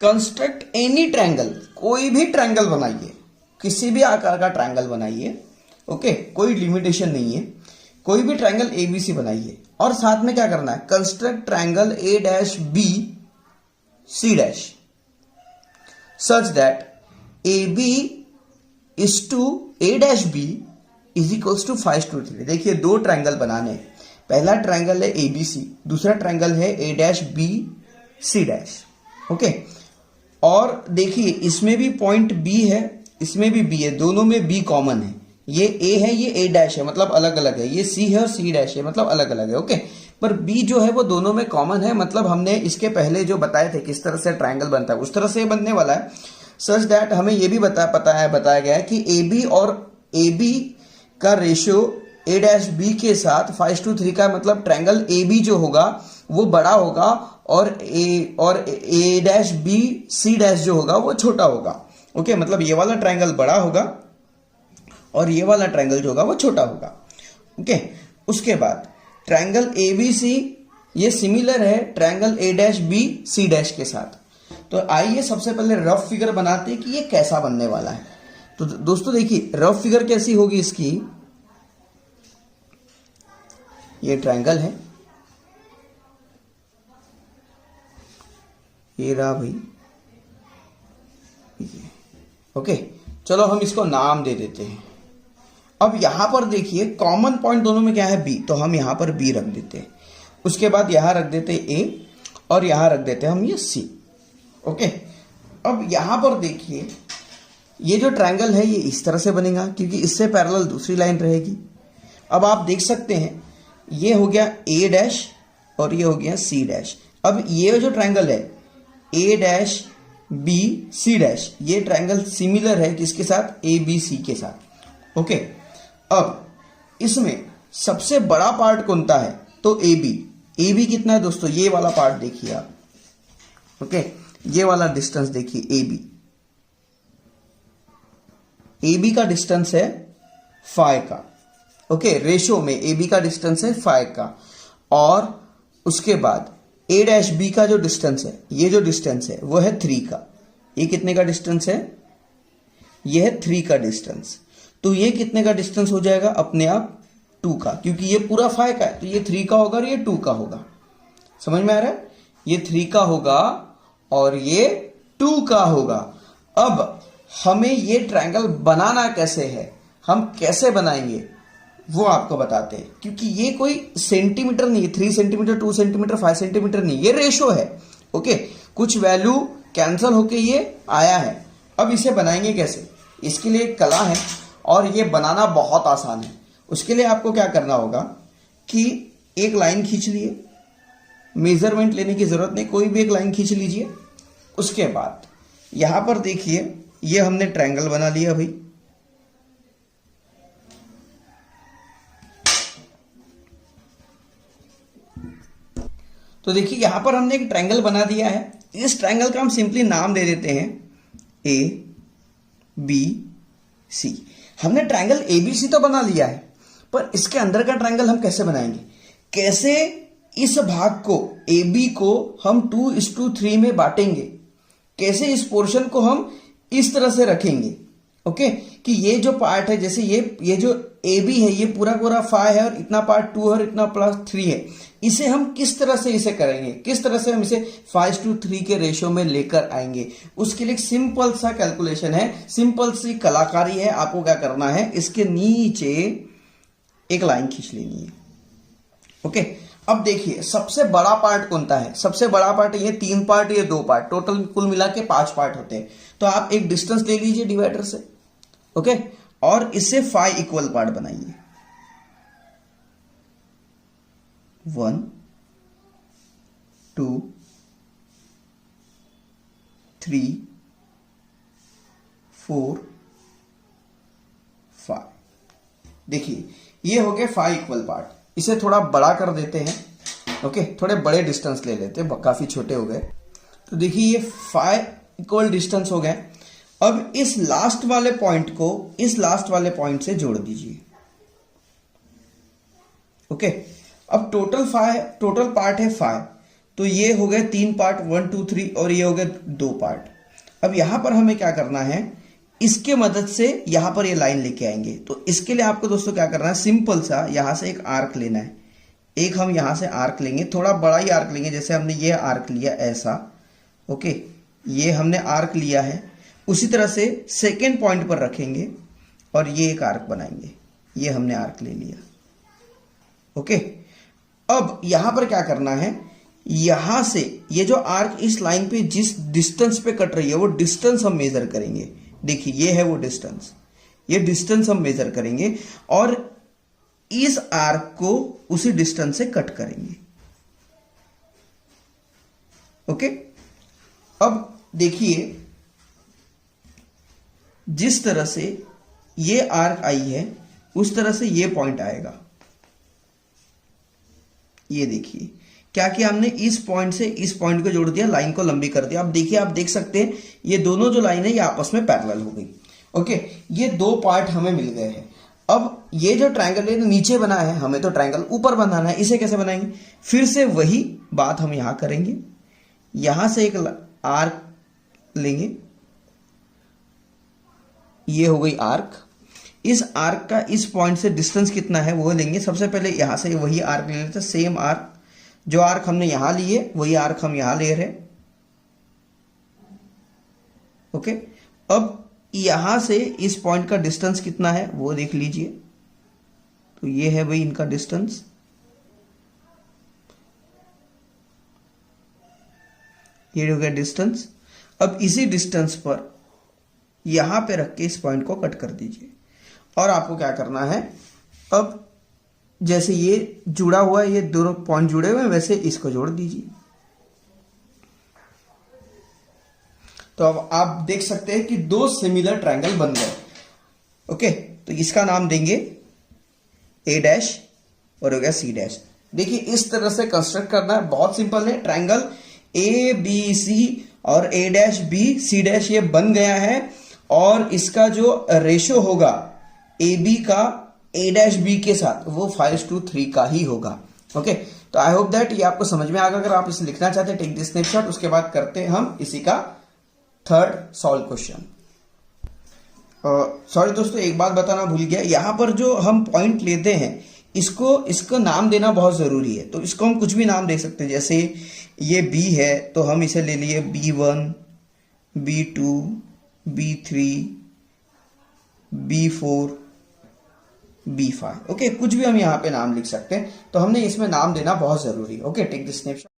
Construct any triangle, कोई भी triangle बनाइए, किसी भी आकार का ट्रायंगल बनाइए, ओके, कोई लिमिटेशन नहीं है, कोई भी ट्रायंगल एबीसी बनाइए और साथ में क्या करना है, construct triangle A dash B C dash such that A B is to A dash B is equals to 5:3। देखिए दो ट्रायंगल बनाने, पहला ट्रायंगल है एबीसी, दूसरा ट्रायंगल है A dash B C dash, okay. और देखिए इसमें भी पॉइंट बी है, इसमें भी बी है, दोनों में बी कॉमन है, ये ए है ये ए डैश है मतलब अलग अलग है, ये सी है और सी डैश है मतलब अलग अलग है, ओके। पर बी जो है वो दोनों में कॉमन है, मतलब हमने इसके पहले जो बताए थे किस तरह से ट्रायंगल बनता है उस तरह से बनने वाला है। सच दैट हमें ये भी बताया गया है कि ए बी और ए बी का रेशियो ए डैश बी के साथ 5:3 का, मतलब ट्रायंगल ए बी जो होगा वो बड़ा होगा और ए डैश बी सी डैश जो होगा वो छोटा होगा, ओके। मतलब ये वाला ट्रायंगल बड़ा होगा और ये वाला ट्रायंगल जो होगा वो छोटा होगा, ओके। उसके बाद ट्रायंगल ए बी सी ये सिमिलर है triangle A dash B C dash के साथ। तो आइए सबसे पहले रफ फिगर बनाते हैं कि ये कैसा बनने वाला है। तो दोस्तों देखिए रफ फिगर कैसी होगी इसकी, ये ट्रायंगल है, ये रहा भाई, ओके। चलो हम इसको नाम दे देते हैं। अब यहां पर देखिए कॉमन पॉइंट दोनों में क्या है, बी, तो हम यहां पर बी रख देते हैं। उसके बाद यहां रख देते हैं ए और यहां रख देते हैं हम ये सी, ओके। अब यहां पर देखिए ये जो ट्रायंगल है ये इस तरह से बनेगा क्योंकि इससे पैरेलल दूसरी लाइन रहेगी। अब आप देख सकते हैं ये हो गया ए डैश और ये हो गया सी डैश। अब ये जो ट्रायंगल है A dash B C dash, ये ट्रायंगल सिमिलर है किसके साथ, ए बी सी के साथ, ओके। अब इसमें सबसे बड़ा पार्ट कौन सा है, तो ए बी कितना है दोस्तों, ये वाला पार्ट देखिए आप, ओके। ये वाला डिस्टेंस देखिए ए बी का डिस्टेंस है 5 का, ओके। रेशो में ए बी का डिस्टेंस है 5 का। और उसके बाद ए डैश बी का जो डिस्टेंस है, ये जो डिस्टेंस है वो है 3 का। ये कितने का डिस्टेंस है, ये है 3 का डिस्टेंस। तो ये कितने का डिस्टेंस हो जाएगा अपने आप 2 का, क्योंकि ये पूरा 5 का है तो ये 3 का होगा और ये 2 का होगा। समझ में आ रहा है, ये 3 का होगा और ये 2 का होगा। अब हमें ये ट्रायंगल बनाना कैसे है, हम कैसे बनाएंगे वो आपको बताते हैं, क्योंकि ये कोई सेंटीमीटर नहीं है, 3 सेंटीमीटर 2 सेंटीमीटर 5 सेंटीमीटर नहीं, ये रेशो है, ओके। कुछ वैल्यू कैंसिल होके ये आया है। अब इसे बनाएंगे कैसे, इसके लिए एक कला है और ये बनाना बहुत आसान है। उसके लिए आपको क्या करना होगा कि एक लाइन खींच लिए, मेजरमेंट लेने की जरूरत नहीं, कोई भी एक लाइन खींच लीजिए। उसके बाद यहां पर देखिए ये हमने ट्रायंगल बना लिया भाई, तो देखिए यहां पर हमने एक ट्रायंगल बना दिया है। इस ट्रायंगल का हम सिंपली नाम दे देते हैं ए बी सी। हमने ट्रायंगल ए बी सी तो बना लिया है, पर इसके अंदर का ट्रायंगल हम कैसे बनाएंगे, कैसे इस भाग को ए बी को हम 2:3 में बांटेंगे, कैसे इस पोर्शन को हम इस तरह से रखेंगे, ओके। कि ये जो पार्ट है, जैसे ये जो ए बी है ये पूरा 5 है और इतना पार्ट 2 है और इतना प्लस 3 है, इसे हम किस तरह से इसे करेंगे, किस तरह से हम इसे 5:3 के रेशियो में लेकर आएंगे। उसके लिए एक सिंपल सा कैलकुलेशन है, सिंपल सी कलाकारी है। आपको क्या करना है, इसके नीचे एक लाइन खींच लेनी है, ओके। अब देखिए सबसे बड़ा पार्ट कौन सा है, सबसे बड़ा पार्ट ये 3 पार्ट, ये 2 पार्ट, टोटल कुल मिला के 5 पार्ट होते हैं। तो आप एक डिस्टेंस ले लीजिए डिवाइडर से, ओके, और इससे 5 इक्वल पार्ट बनाइए, 1 2 3 4 5। देखिए ये हो गए 5 इक्वल पार्ट। इसे थोड़ा बड़ा कर देते हैं, ओके, थोड़े बड़े डिस्टेंस ले लेते हैं, काफी छोटे हो गए। तो देखिए ये 5 इक्वल डिस्टेंस हो गए। अब इस लास्ट वाले पॉइंट को इस लास्ट वाले पॉइंट से जोड़ दीजिए, ओके। अब टोटल पार्ट है 5, तो ये हो गए 3 पार्ट, 1 2 3, और ये हो गए 2 पार्ट। अब यहां पर हमें क्या करना है, इसके मदद से यहां पर ये लाइन लेके आएंगे। तो इसके लिए आपको दोस्तों क्या करना है, सिंपल सा यहां से एक आर्क लेना है। एक हम यहां से आर्क लेंगे, थोड़ा बड़ा ही आर्क लेंगे, जैसे हमने ये आर्क लिया ऐसा, ओके, ये हमने आर्क लिया है। उसी तरह से सेकेंड पॉइंट पर रखेंगे और ये एक आर्क बनाएंगे, ये हमने आर्क ले लिया, ओके। अब यहां पर क्या करना है, यहां से ये जो आर्क इस लाइन पे जिस डिस्टेंस पे कट रही है वो डिस्टेंस हम मेजर करेंगे। देखिए ये है वो डिस्टेंस, ये डिस्टेंस हम मेजर करेंगे और इस आर्क को उसी डिस्टेंस से कट करेंगे, ओके। अब देखिए जिस तरह से ये आर्क आई है उस तरह से ये पॉइंट आएगा। ये देखिए क्या किया हमने, इस पॉइंट से इस पॉइंट को जोड़ दिया, लाइन को लंबी कर दिया। अब देखिए आप देख सकते हैं ये दोनों जो लाइन है ये आपस में पैरेलल हो गई, ओके। ये 2 पार्ट हमें मिल गए हैं। अब ये जो ट्रायंगल है नीचे बना है, हमें तो ट्रायंगल ऊपर बनाना है, इसे कैसे बनाएंगे, फिर से वही बात हम यहां करेंगे। यहां से एक आर्क लेंगे, ये हो गई आर्क। इस आर्क का इस पॉइंट से डिस्टेंस कितना है वो लेंगे। सबसे पहले यहां से वही आर्क ले लेते हैं, सेम आर्क, जो आर्क हमने यहां लिए वही आर्क हम यहां ले रहे, ओके। अब यहां से इस पॉइंट का डिस्टेंस कितना है वो देख लीजिए, तो ये है भाई इनका डिस्टेंस, ये हो गया डिस्टेंस। अब इसी डिस्टेंस पर यहां पे रख के इस पॉइंट को कट कर दीजिए। और आपको क्या करना है, अब जैसे ये जुड़ा हुआ है, ये दोनों पॉइंट जुड़े हुए हैं, वैसे इसको जोड़ दीजिए। तो अब आप देख सकते हैं कि 2 सिमिलर ट्रायंगल बन गए, ओके। तो इसका नाम देंगे ए डैश और हो गया सी डैश। देखिए इस तरह से कंस्ट्रक्ट करना है, बहुत सिंपल है। ट्रायंगल ए बी सी और ए डैश बी सी डैश ये बन गया है, और इसका जो रेशो होगा ए बी का ए डैश बी के साथ वो 5:3 का ही होगा, ओके। तो आई होप दैट ये आपको समझ में आ गया। अगर आप इसे लिखना चाहते हैं टेक दिस स्नैपशॉट, उसके बाद करते हैं हम इसी का थर्ड सॉल्व क्वेश्चन। सॉरी दोस्तों, एक बात बताना भूल गया, यहां पर जो हम पॉइंट लेते हैं इसको नाम देना बहुत जरूरी है। तो इसको हम कुछ भी नाम दे सकते हैं, जैसे ये बी है तो हम इसे ले लिए B1, B2, B3, B4, B5, okay. कुछ भी हम यहाँ पे नाम लिख सकते हैं, तो हमने इसमें नाम देना बहुत जरूरी है, ओके। Take this snapshot.